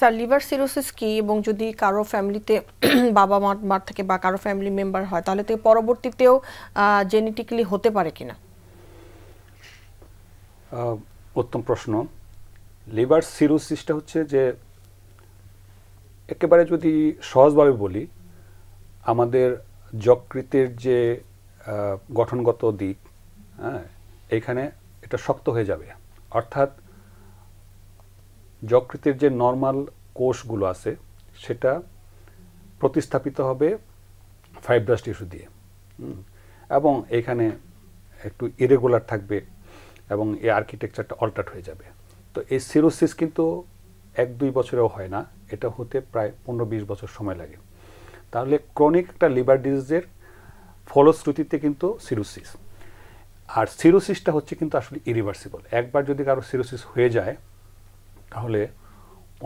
Sir liver cirrhosis কি এবং যদি কারো ফ্যামিলিতে বাবা মার থেকে বা কারো ফ্যামিলি মেম্বার হয় তাহলে তো পরবর্তীতেও জেনেটিক্যালি হতে পারে কিনা? উত্তম প্রশ্ন। লিভার সিরোসিসটা হচ্ছে যে একেবারে যদি সহজভাবে বলি, আমাদের যকৃতের যে গঠনগত দিক, হ্যাঁ, এইখানে এটা শক্ত হয়ে যাবে। অর্থাৎ যকৃতের যে নর্মাল কোষগুলো আছে সেটা প্রতিস্থাপিত হবে ফাইব্রাস টিস্যু দিয়ে, এবং এখানে একটু ইরেগুলার থাকবে এবং এই আর্কিটেকচারটা অল্টার হয়ে যাবে। তো এই সিরোসিস কিন্তু 1-2 বছরেও হয় না, এটা হতে প্রায় 15-20 বছর সময় লাগে। তাহলে ক্রনিক একটা লিভার ডিজিজের ফলশ্রুতিতে কিন্তু সিরোসিস। আর সিরোসিসটা হচ্ছে কিন্তু আসলে ইরিভার্সিবল। একবার যদি কারো সিরোসিস হয়ে যায় তাহলে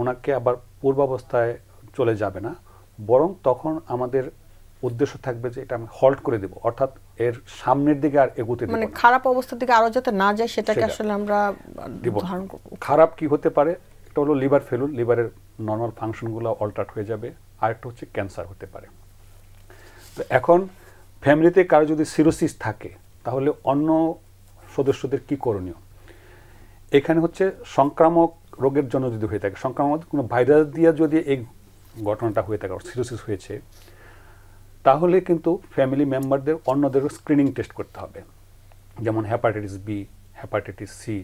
ওনাকে আবার পূর্বাবস্থায় চলে যাবে না, বরং তখন আমাদের উদ্দেশ্য থাকবে যে এটা আমি হল্ট করে দেব, অর্থাৎ এর সামনের দিকে আর এগোতে দেব না, মানে খারাপ অবস্থার দিকে আরো যাতে না যায় সেটাকে আসলে আমরা ধারণ করব। খারাপ কি হতে পারে? একটা হলো লিভার ফেলুর, লিভারের নর্মাল ফাংশনগুলো অল্টার হয়ে যাবে। আর একটা হচ্ছে ক্যান্সার হতে পারে। তো এখন ফ্যামিলিতে কারো যদি সিরোসিস থাকে তাহলে অন্য সদস্যদের কি করণীয়? এখানে হচ্ছে সংক্রামক রোগের জন্য যদি হয়ে থাকে, সংক্রামক কোনো ভাইরাস দিয়ে যদি এই ঘটনাটা হয়ে থাকে, সিরোসিস হয়েছে, তাহলে কিন্তু ফ্যামিলি মেম্বারদের অন্যদেরও স্ক্রিনিং টেস্ট করতে হবে। যেমন হেপাটাইটিস বি, হেপাটাইটিস সি,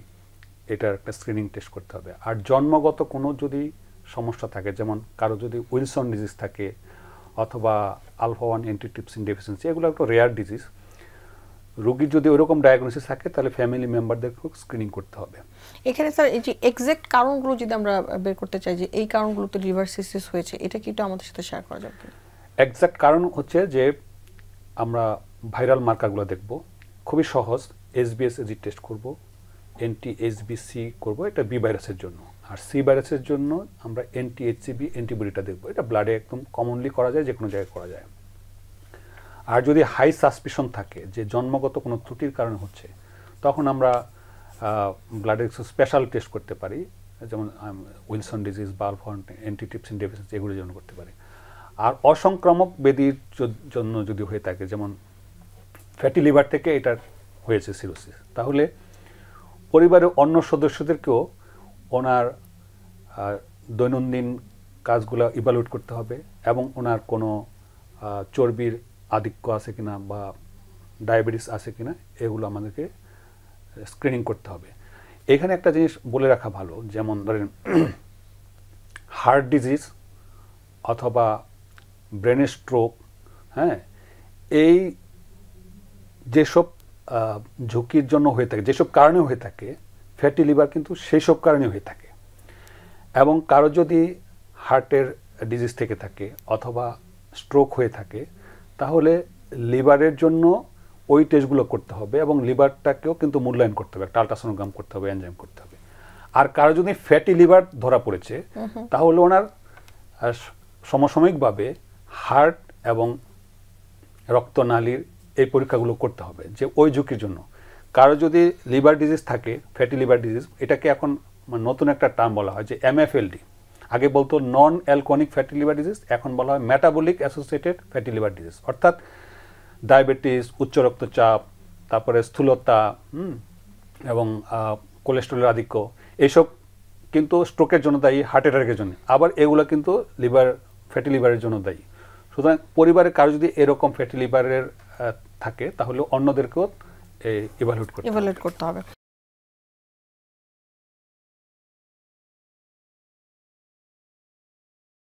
এটার একটা স্ক্রিনিং টেস্ট করতে হবে। আর জন্মগত কোনো যদি সমস্যা থাকে, যেমন কারো যদি উইলসন ডিজিজ থাকে অথবা আলফা 1 অ্যান্টিট্রিপসিন ডেফিসিয়েন্সি, এগুলো একটা রেয়ার ডিজিজ, রোগীর যদি ওইরকম ডায়াগনোসিস থাকে তাহলে ফ্যামিলি মেম্বারদেরকেও স্ক্রিনিং করতে হবে। এখানে স্যার এই যে এক্সাক্ট কারণগুলো যদি আমরা বের করতে চাই যে এই কারণগুলোতে লিভার সিরোসিস হয়েছে, এটা কি একটু আমাদের সাথে শেয়ার করা যাবে? এক্সাক্ট কারণ হচ্ছে যে আমরা ভাইরাল মার্কারগুলো দেখব, খুবই সহজ। এসবিএসএজি টেস্ট করব, NT-HBC করব, এটা বি ভাইরাসের জন্য। আর সি ভাইরাসের জন্য আমরা NT-HCV অ্যান্টিবডিটা দেখব। এটা ব্লাডে একদম কমনলি করা যায়, যে কোনো জায়গায় করা যায়। আর যদি হাই সাসপিশন থাকে যে জন্মগত কোনো ত্রুটির কারণে হচ্ছে, তখন আমরা ব্লাডের স্পেশাল টেস্ট করতে পারি, যেমন উইলসন ডিজিজ বা আলফা অ্যান্টিট্রিপসিন ডেফিসিয়েন্সি, এগুলোর জন্য করতে পারি। আর অসংক্রামক ব্যাধির জন্য যদি হয়ে থাকে, যেমন ফ্যাটি লিভার থেকে এটা হয়েছে সিরোসিস, তাহলে পরিবারের অন্য সদস্যদেরকেও ওনার দৈনন্দিন কাজগুলো ইভালুয়েট করতে হবে, এবং ওনার কোনো চর্বির আধিক্য আছে কিনা বা ডায়াবেটিস আছে কিনা এগুলো আমাদেরকে স্ক্রিনিং করতে হবে। এখানে একটা জিনিস বলে রাখা ভালো, যেমন ধরেন হার্ট ডিজিজ অথবা ব্রেনের স্ট্রোক, হ্যাঁ, এই যেসব ঝুঁকির জন্য হয়ে থাকে, যেসব কারণে হয়ে থাকে, ফ্যাটি লিভার কিন্তু সেই সব কারণে হয়ে থাকে। এবং কারো যদি হার্টের ডিজিজ থেকে থাকে অথবা স্ট্রোক হয়ে থাকে, তাহলে লিভারের জন্য ওই টেস্টগুলো করতে হবে, এবং লিভারটাকেও কিন্তু মূল্যায়ন করতে হবে, একটা আল্ট্রাসোনোগ্রাম করতে হবে, এনজাইম করতে হবে। আর কারো যদি ফ্যাটি লিভার ধরা পড়েছে, তাহলে ওনার সমসাময়িকভাবে হার্ট এবং রক্তনালীর এই পরীক্ষাগুলো করতে হবে, যে ওই ঝুঁকির জন্য। কারো যদি লিভার ডিজিজ থাকে, ফ্যাটি লিভার ডিজিজ, এটাকে এখন নতুন একটা টার্ম বলা হয় যে MFLD। আগে বলতো non alcoholic fatty liver disease, এখন বলা হয় metabolic associated fatty liver disease. অর্থাৎ ডায়াবেটিস, উচ্চ রক্তচাপ, তারপরে স্থূলতা, এবং কোলেস্টেরলের আধিক্য, এইসব কিন্তু স্ট্রোকের জন্য দায়ী, হার্ট অ্যাটাকের জন্য। আবার এগুলো কিন্তু ফ্যাটি লিভারের জন্য দায়ী। সুতরাং পরিবারের কারো যদি এরকম ফ্যাটি লিভারের থাকে, তাহলে অন্যদেরকেও ইভালুয়েট করতে হবে।